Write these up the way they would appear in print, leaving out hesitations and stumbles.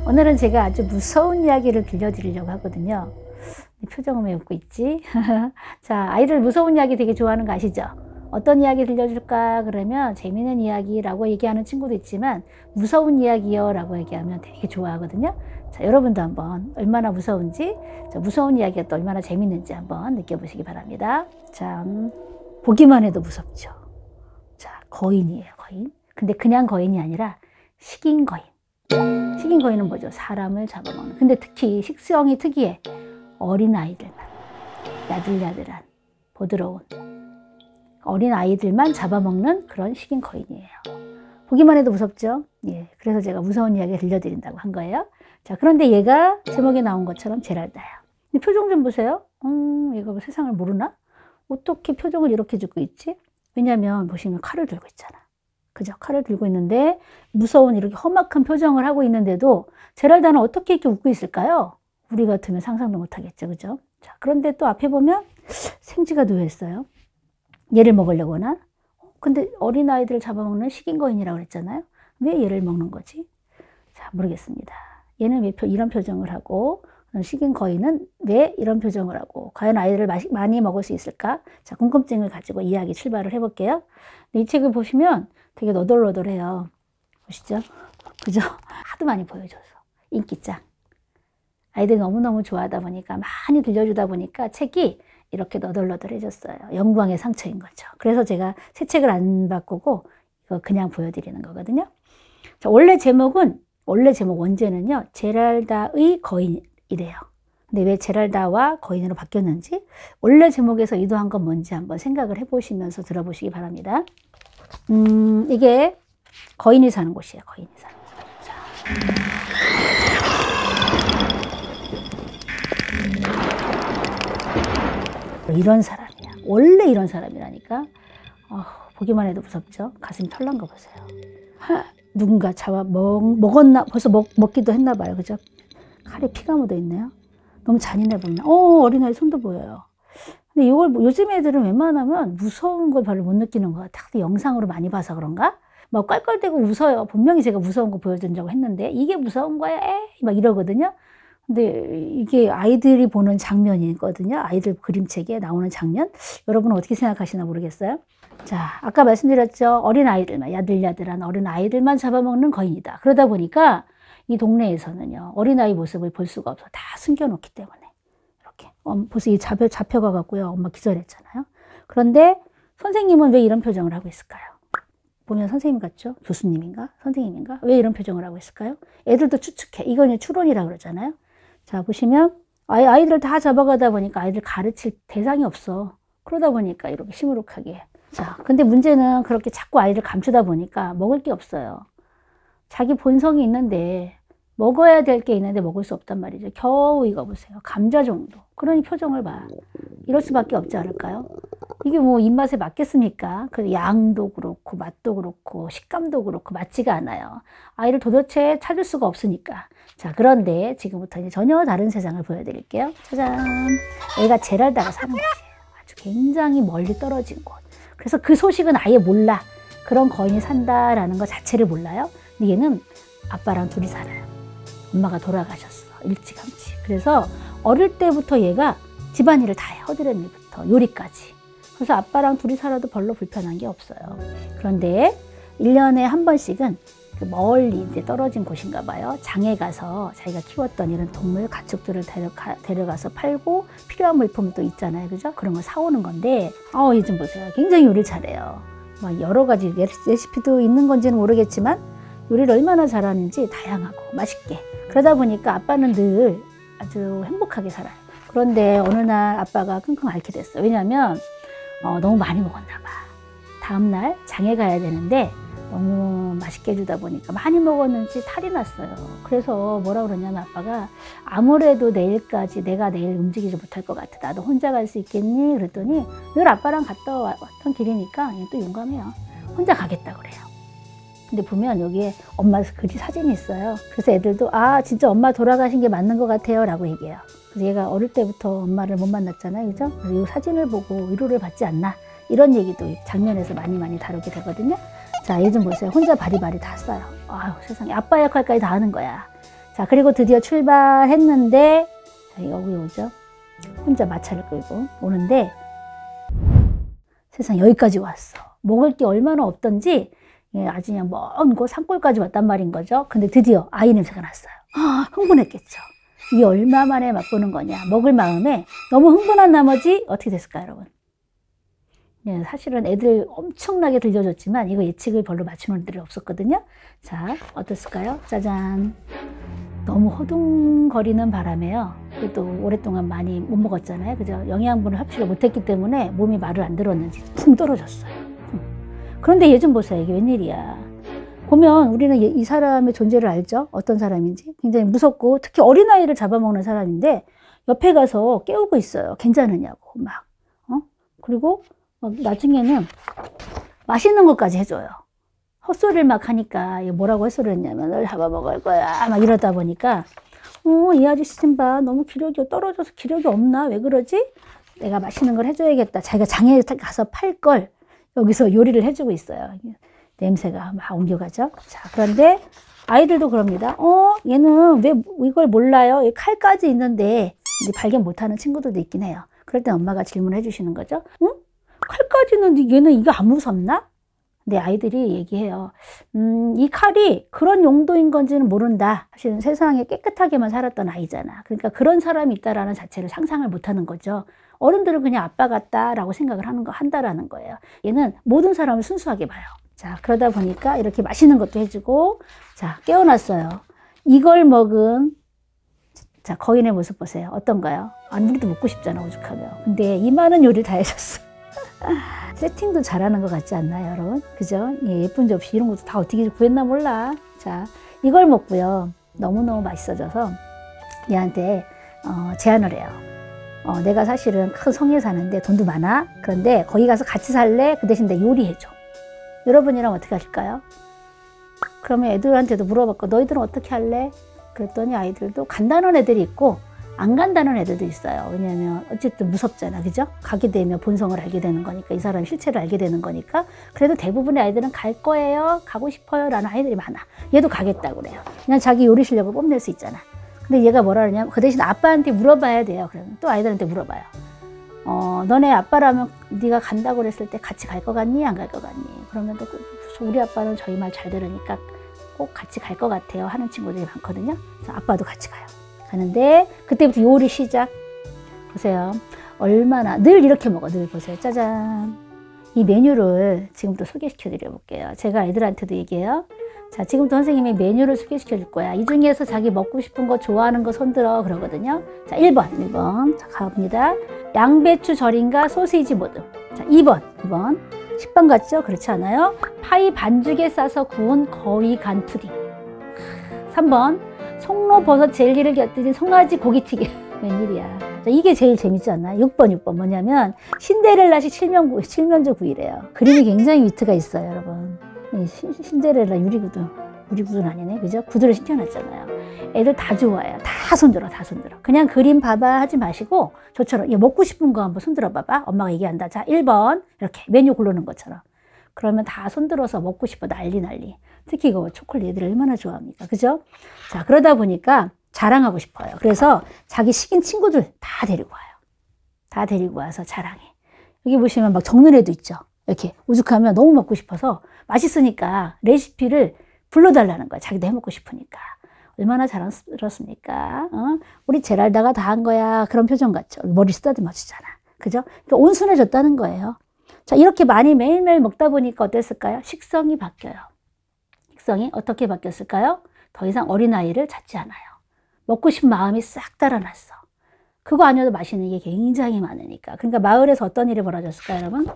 오늘은 제가 아주 무서운 이야기를 들려드리려고 하거든요. 표정은 왜 웃고 있지? 자, 아이들 무서운 이야기 되게 좋아하는 거 아시죠? 어떤 이야기 들려줄까? 그러면 재미있는 이야기라고 얘기하는 친구도 있지만 무서운 이야기요 라고 얘기하면 되게 좋아하거든요. 자, 여러분도 한번 얼마나 무서운지, 무서운 이야기가 또 얼마나 재밌는지 한번 느껴보시기 바랍니다. 자, 보기만 해도 무섭죠. 자, 거인이에요, 거인. 근데 그냥 거인이 아니라 식인 거인. 식인 거인은 뭐죠? 사람을 잡아먹는. 근데 특히 식성이 특이해. 어린아이들만, 야들야들한, 부드러운 어린아이들만 잡아먹는 그런 식인 거인이에요. 보기만 해도 무섭죠? 예, 그래서 제가 무서운 이야기 들려드린다고 한 거예요. 자, 그런데 얘가 제목에 나온 것처럼 제랄다야. 근데 표정 좀 보세요. 얘가 뭐 세상을 모르나? 어떻게 표정을 이렇게 짓고 있지? 왜냐면 보시면 칼을 들고 있잖아. 그죠? 칼을 들고 있는데 무서운 이렇게 험악한 표정을 하고 있는데도 제랄다는 어떻게 이렇게 웃고 있을까요? 우리 같으면 상상도 못하겠죠. 그죠? 자, 그런데 또 앞에 보면 생쥐가 누워있어요. 얘를 먹으려거나. 근데 어린아이들을 잡아먹는 식인 거인이라고 그랬잖아요. 왜 얘를 먹는 거지? 자, 모르겠습니다. 얘는 왜 이런 표정을 하고 식인 거인은 왜 이런 표정을 하고 과연 아이들을 많이 먹을 수 있을까? 자, 궁금증을 가지고 이야기 출발을 해볼게요. 이 책을 보시면 되게 너덜너덜해요. 보시죠? 그죠? 하도 많이 보여줘서 인기짱. 아이들이 너무너무 좋아하다 보니까 많이 들려주다 보니까 책이 이렇게 너덜너덜해졌어요. 영광의 상처인 거죠. 그래서 제가 새 책을 안 바꾸고 이거 그냥 보여드리는 거거든요. 자, 원래 제목 원제는요, 제랄다의 거인이래요. 근데 왜 제랄다와 거인으로 바뀌었는지 원래 제목에서 의도한 건 뭔지 한번 생각을 해보시면서 들어보시기 바랍니다. 이게 거인이 사는 곳이에요. 거인이 사는 곳. 자. 이런 사람이야. 원래 이런 사람이라니까. 보기만 해도 무섭죠? 가슴이 털난 거 보세요. 누군가 잡아 먹었나? 벌써 먹기도 했나 봐요. 그죠? 칼에 피가 묻어 있네요. 너무 잔인해 보이나? 어린아이 손도 보여요. 근데 이걸 요즘 애들은 웬만하면 무서운 걸 별로 못 느끼는 것 같아. 영상으로 많이 봐서 그런가? 막 껄껄대고 웃어요. 분명히 제가 무서운 거 보여준다고 했는데 이게 무서운 거야? 에이, 막 이러거든요. 근데 이게 아이들이 보는 장면이거든요. 아이들 그림책에 나오는 장면. 여러분은 어떻게 생각하시나 모르겠어요. 자, 아까 말씀드렸죠. 어린아이들만, 야들야들한 어린아이들만 잡아먹는 거인이다. 그러다 보니까 이 동네에서는요, 어린아이 모습을 볼 수가 없어. 다 숨겨놓기 때문에. 이렇게. 벌써 이 잡혀가 갖고요. 엄마 기절했잖아요. 그런데 선생님은 왜 이런 표정을 하고 있을까요? 보면 선생님 같죠? 교수님인가? 선생님인가? 왜 이런 표정을 하고 있을까요? 애들도 추측해. 이건 추론이라고 그러잖아요. 자, 보시면 아이들을 다 잡아가다 보니까 아이들 가르칠 대상이 없어. 그러다 보니까 이렇게 시무룩하게. 자, 근데 문제는 그렇게 자꾸 아이를 감추다 보니까 먹을 게 없어요. 자기 본성이 있는데 먹어야 될 게 있는데 먹을 수 없단 말이죠. 겨우 이거 보세요. 감자 정도. 그러니 표정을 봐. 이럴 수밖에 없지 않을까요? 이게 뭐 입맛에 맞겠습니까? 그 양도 그렇고 맛도 그렇고 식감도 그렇고 맞지가 않아요. 아이를 도대체 찾을 수가 없으니까. 자, 그런데 지금부터 이제 전혀 다른 세상을 보여드릴게요. 짜잔. 애가 제랄다가 사는 곳이에요. 아주 굉장히 멀리 떨어진 곳. 그래서 그 소식은 아예 몰라. 그런 거인이 산다라는 것 자체를 몰라요. 근데 얘는 아빠랑 둘이 살아요. 엄마가 돌아가셨어. 일찌감치. 그래서 어릴 때부터 얘가 집안일을 다 해. 허드렛 일부터 요리까지. 그래서 아빠랑 둘이 살아도 별로 불편한 게 없어요. 그런데 1년에 한 번씩은 그 멀리 이제 떨어진 곳인가 봐요. 장에 가서 자기가 키웠던 이런 동물, 가축들을 데려가서 팔고 필요한 물품도 있잖아요. 그죠? 그런 거 사오는 건데, 얘 좀 보세요. 굉장히 요리를 잘해요. 막 여러 가지 레시피도 있는 건지는 모르겠지만 요리를 얼마나 잘하는지 다양하고 맛있게. 그러다 보니까 아빠는 늘 아주 행복하게 살아요. 그런데 어느 날 아빠가 끙끙 앓게 됐어요. 왜냐면 너무 많이 먹었나 봐. 다음날 장에 가야 되는데 너무 맛있게 해주다 보니까 많이 먹었는지 탈이 났어요. 그래서 뭐라 그러냐면 아빠가 아무래도 내일까지 내가 내일 움직이지 못할 것 같아. 나도 혼자 갈 수 있겠니? 그랬더니 늘 아빠랑 갔다 왔던 길이니까 또 용감해요. 혼자 가겠다 그래요. 근데 보면 여기에 엄마 그리 사진이 있어요. 그래서 애들도 진짜 엄마 돌아가신 게 맞는 것 같아요 라고 얘기해요. 그래서 얘가 어릴 때부터 엄마를 못 만났잖아요. 그죠? 그래서 이 사진을 보고 위로를 받지 않나 이런 얘기도 장면에서 많이 다루게 되거든요. 자, 얘 좀 보세요. 혼자 바리바리 다 써요. 아유, 세상에. 아빠 역할까지 다 하는 거야. 자, 자, 그리고 드디어 출발했는데, 자, 여기 오죠. 혼자 마차를 끌고 오는데, 세상 여기까지 왔어. 먹을 게 얼마나 없던지, 예, 아주 그냥 먼 곳 산골까지 왔단 말인 거죠. 근데 드디어 아이 냄새가 났어요. 흥분했겠죠. 이게 얼마 만에 맛보는 거냐. 먹을 마음에 너무 흥분한 나머지 어떻게 됐을까요, 여러분? 예, 사실은 애들 엄청나게 들려줬지만 이거 예측을 별로 맞추는 애들이 없었거든요. 자, 어땠을까요? 짜잔. 너무 허둥거리는 바람에요. 또 오랫동안 많이 못 먹었잖아요. 그죠? 영양분을 섭취를 못했기 때문에 몸이 말을 안 들었는지 쿵 떨어졌어요. 그런데 얘 좀 보세요. 이게 웬일이야. 보면 우리는 이 사람의 존재를 알죠? 어떤 사람인지. 굉장히 무섭고 특히 어린아이를 잡아먹는 사람인데 옆에 가서 깨우고 있어요. 괜찮으냐고 막. 그리고 나중에는 맛있는 것까지 해줘요. 헛소리를 막 하니까 뭐라고 헛소리를 했냐면 널 잡아먹을 거야 막 이러다 보니까 이 아저씨 좀 봐. 너무 기력이 떨어져서 기력이 없나? 왜 그러지? 내가 맛있는 걸 해줘야겠다. 자기가 장에 가서 팔 걸 여기서 요리를 해주고 있어요. 냄새가 막 옮겨가죠. 자, 그런데 아이들도 그럽니다. 얘는 왜 이걸 몰라요? 칼까지 있는데 발견 못하는 친구들도 있긴 해요. 그럴 때 엄마가 질문을 해주시는 거죠. 응? 칼까지 있는데 얘는 이게 안 무섭나? 근데 아이들이 얘기해요. 이 칼이 그런 용도인 건지는 모른다. 사실은 세상에 깨끗하게만 살았던 아이잖아. 그러니까 그런 사람이 있다라는 자체를 상상을 못하는 거죠. 어른들은 그냥 아빠 같다라고 생각을 한다라는 거예요. 얘는 모든 사람을 순수하게 봐요. 자, 그러다 보니까 이렇게 맛있는 것도 해주고, 자, 깨워놨어요. 이걸 먹은, 자, 거인의 모습 보세요. 어떤가요? 우리도 먹고 싶잖아, 오죽하면. 근데 이 많은 요리를 다 해줬어. 세팅도 잘하는 것 같지 않나요, 여러분? 그죠? 예, 예쁜 접시 이런 것도 다 어떻게 구했나 몰라. 자, 이걸 먹고요. 너무너무 맛있어져서 얘한테 제안을 해요. 내가 사실은 큰 성에 사는데 돈도 많아. 그런데 거기 가서 같이 살래? 그 대신 내 요리해줘. 여러분이랑 어떻게 하실까요? 그러면 애들한테도 물어봤고 너희들은 어떻게 할래? 그랬더니 아이들도 간다는 애들이 있고 안 간다는 애들도 있어요. 왜냐하면 어쨌든 무섭잖아. 그죠? 가게 되면 본성을 알게 되는 거니까 이 사람 실체를 알게 되는 거니까 그래도 대부분의 아이들은 갈 거예요. 가고 싶어요. 라는 아이들이 많아. 얘도 가겠다고 그래요. 그냥 자기 요리 실력을 뽐낼 수 있잖아. 근데 얘가 뭐라 그러냐면 그 대신 아빠한테 물어봐야 돼요. 그러면 또 아이들한테 물어봐요. 너네 아빠라면 네가 간다고 그랬을 때 같이 갈 것 같니? 안 갈 것 같니? 그러면 또 우리 아빠는 저희 말 잘 들으니까 꼭 같이 갈 것 같아요 하는 친구들이 많거든요. 그래서 아빠도 같이 가요. 가는데 그때부터 요리 시작. 보세요. 얼마나 늘 이렇게 먹어. 늘 보세요. 짜잔. 이 메뉴를 지금부터 소개시켜 드려 볼게요. 제가 애들한테도 얘기해요. 자, 지금부터 선생님이 메뉴를 소개시켜 줄 거야. 이 중에서 자기 먹고 싶은 거 좋아하는 거 손들어 그러거든요. 자, 1번. 자, 가봅니다. 양배추 절임과 소시지 모듬. 자, 2번. 식빵 같죠? 그렇지 않아요? 파이 반죽에 싸서 구운 거위 간 푸딩. 3번. 송로버섯 젤리를 곁들인 송아지 고기튀김. 웬일이야. 자, 이게 제일 재밌지 않나요? 6번. 뭐냐면 신데렐라식 칠면조 구이래요. 그림이 굉장히 위트가 있어요, 여러분. 신데렐라 유리구두는 아니네. 그죠? 구두를 신겨놨잖아요. 애들 다 좋아해요. 다 손들어. 그냥 그림 봐봐 하지 마시고 저처럼 먹고 싶은 거 한번 손들어 봐봐. 엄마가 얘기한다. 자, 1번. 이렇게 메뉴 고르는 것처럼. 그러면 다 손들어서 먹고 싶어. 난리. 특히 이거 초콜릿 애들 얼마나 좋아합니까? 그죠? 자, 그러다 보니까 자랑하고 싶어요. 그래서 자기 식인 친구들 다 데리고 와요. 다 데리고 와서 자랑해. 여기 보시면 막 적는 애도 있죠. 이렇게 오죽하면 너무 먹고 싶어서 맛있으니까 레시피를 불러달라는 거야. 자기도 해먹고 싶으니까. 얼마나 자랑스럽습니까? 우리 제랄다가 다 한 거야. 그런 표정 같죠. 머리 쓰다듬어 주잖아. 그죠? 그러니까 온순해졌다는 거예요. 자, 이렇게 많이 매일매일 먹다 보니까 어땠을까요? 식성이 바뀌어요. 식성이 어떻게 바뀌었을까요? 더 이상 어린아이를 찾지 않아요. 먹고 싶은 마음이 싹 달아났어. 그거 아니어도 맛있는 게 굉장히 많으니까. 그러니까 마을에서 어떤 일이 벌어졌을까요, 여러분?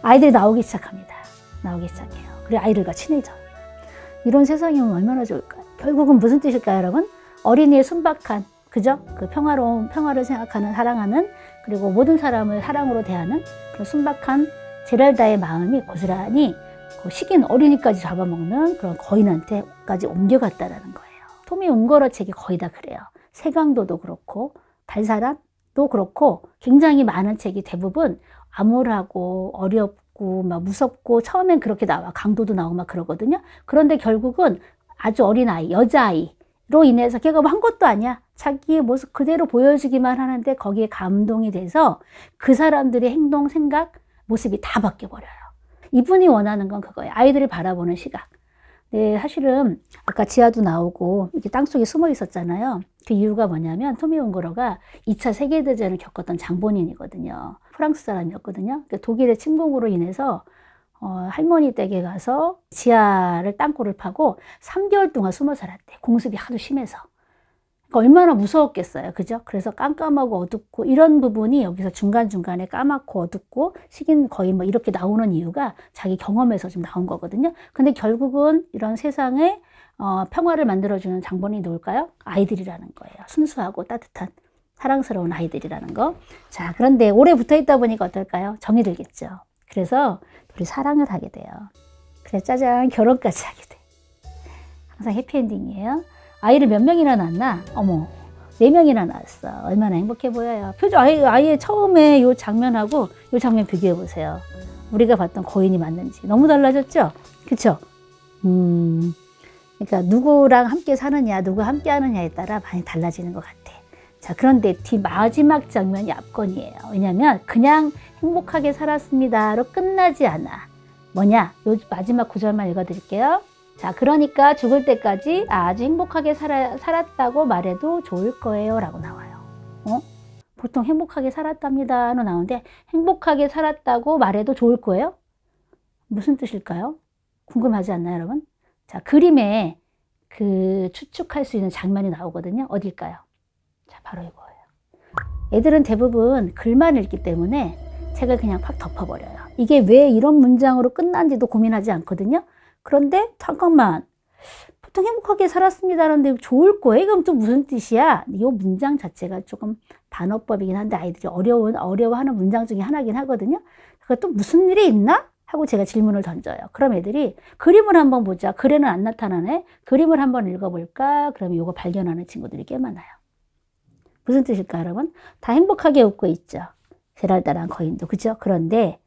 아이들이 나오기 시작합니다. 나오기 시작해요. 그리고 아이들과 친해져요. 이런 세상이면 얼마나 좋을까요? 결국은 무슨 뜻일까요, 여러분? 어린이의 순박한, 그죠? 그 평화를 생각하는, 사랑하는, 그리고 모든 사람을 사랑으로 대하는 그런 순박한 제랄다의 마음이 고스란히 그 식인 어린이까지 잡아먹는 그런 거인한테까지 옮겨갔다라는 거예요. 토미 웅거러 책이 거의 다 그래요. 세강도도 그렇고, 달사람도 그렇고, 굉장히 많은 책이 대부분 암울하고 같고 막 무섭고 처음엔 그렇게 나와. 강도도 나오고 막 그러거든요. 그런데 결국은 아주 어린아이, 여자아이로 인해서 걔가 뭐 한 것도 아니야. 자기의 모습 그대로 보여주기만 하는데 거기에 감동이 돼서 그 사람들의 행동, 생각, 모습이 다 바뀌어버려요. 이분이 원하는 건 그거예요. 아이들을 바라보는 시각. 네, 사실은 아까 지하도 나오고 이렇게 땅속에 숨어 있었잖아요. 그 이유가 뭐냐면 토미 웅그러가 2차 세계대전을 겪었던 장본인이거든요. 프랑스 사람이었거든요. 그러니까 독일의 침공으로 인해서 할머니 댁에 가서 지하를 땅굴을 파고 3개월 동안 숨어 살았대. 공습이 하도 심해서. 그러니까 얼마나 무서웠겠어요. 그죠? 그래서 깜깜하고 어둡고 이런 부분이 여기서 중간중간에 까맣고 어둡고 식인 거의 뭐 이렇게 나오는 이유가 자기 경험에서 좀 나온 거거든요. 근데 결국은 이런 세상에 평화를 만들어주는 장본인이 누굴까요? 아이들이라는 거예요. 순수하고 따뜻한 사랑스러운 아이들이라는 거. 자, 그런데 오래 붙어 있다 보니까 어떨까요? 정이 들겠죠. 그래서 둘이 사랑을 하게 돼요. 그래서 짜잔, 결혼까지 하게 돼. 항상 해피엔딩이에요. 아이를 몇 명이나 낳았나? 어머, 4명이나 낳았어. 얼마나 행복해 보여요. 표정, 아이의 처음에 이 장면하고 이 장면 비교해 보세요. 우리가 봤던 고인이 맞는지. 너무 달라졌죠? 그쵸? 그러니까 누구랑 함께 사느냐, 누구와 함께 하느냐에 따라 많이 달라지는 것 같아. 자, 그런데 마지막 장면이 압권이에요. 왜냐면 그냥 행복하게 살았습니다로 끝나지 않아. 뭐냐? 요 마지막 구절만 읽어드릴게요. 자, 그러니까 죽을 때까지 아주 행복하게 살았다고 말해도 좋을 거예요 라고 나와요. 보통 행복하게 살았답니다로 나오는데 행복하게 살았다고 말해도 좋을 거예요? 무슨 뜻일까요? 궁금하지 않나요, 여러분? 자, 그림에 그 추측할 수 있는 장면이 나오거든요. 어딜까요? 자, 바로 이거예요. 애들은 대부분 글만 읽기 때문에 책을 그냥 팍 덮어버려요. 이게 왜 이런 문장으로 끝난지도 고민하지 않거든요. 그런데 잠깐만, 보통 행복하게 살았습니다라는데 좋을 거예요? 이건 또 무슨 뜻이야? 이 문장 자체가 조금 단어법이긴 한데 아이들이 어려워하는 문장 중에 하나긴 하거든요. 그러니까 또 무슨 일이 있나? 하고 제가 질문을 던져요. 그럼 애들이 그림을 한번 보자. 글에는 안 나타나네. 그림을 한번 읽어볼까? 그러면 이거 발견하는 친구들이 꽤 많아요. 무슨 뜻일까요, 여러분? 다 행복하게 웃고 있죠. 제랄다란 거인도, 그죠? 그런데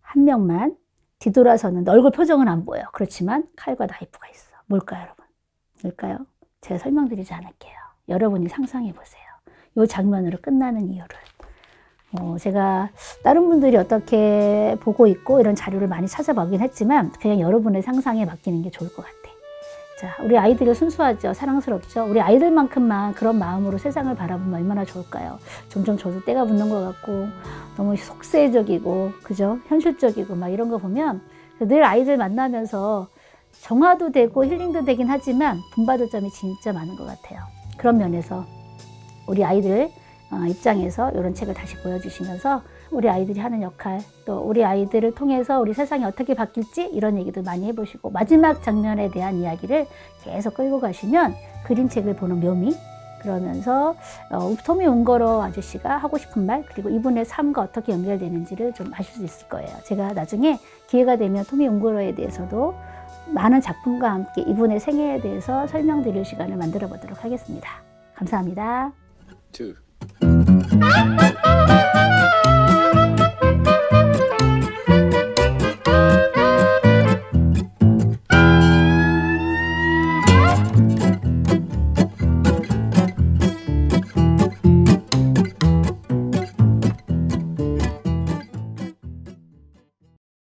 한 명만 뒤돌아서는 얼굴 표정은 안 보여. 그렇지만 칼과 나이프가 있어. 뭘까요, 여러분? 뭘까요? 제가 설명드리지 않을게요. 여러분이 상상해 보세요. 이 장면으로 끝나는 이유를. 제가 다른 분들이 어떻게 보고 있고 이런 자료를 많이 찾아보긴 했지만 그냥 여러분의 상상에 맡기는 게 좋을 것 같아. 자, 우리 아이들이 순수하죠. 사랑스럽죠. 우리 아이들만큼만 그런 마음으로 세상을 바라보면 얼마나 좋을까요? 점점 저도 때가 붙는 것 같고 너무 속세적이고 그죠? 현실적이고 막 이런 거 보면 늘 아이들 만나면서 정화도 되고 힐링도 되긴 하지만 본받을 점이 진짜 많은 것 같아요. 그런 면에서 우리 아이들 입장에서 이런 책을 다시 보여주시면서 우리 아이들이 하는 역할, 또 우리 아이들을 통해서 우리 세상이 어떻게 바뀔지 이런 얘기도 많이 해보시고 마지막 장면에 대한 이야기를 계속 끌고 가시면 그림책을 보는 묘미, 그러면서 토미 웅거러 아저씨가 하고 싶은 말, 그리고 이분의 삶과 어떻게 연결되는지를 좀 아실 수 있을 거예요. 제가 나중에 기회가 되면 토미 웅거러에 대해서도 많은 작품과 함께 이분의 생애에 대해서 설명드릴 시간을 만들어 보도록 하겠습니다. 감사합니다. 2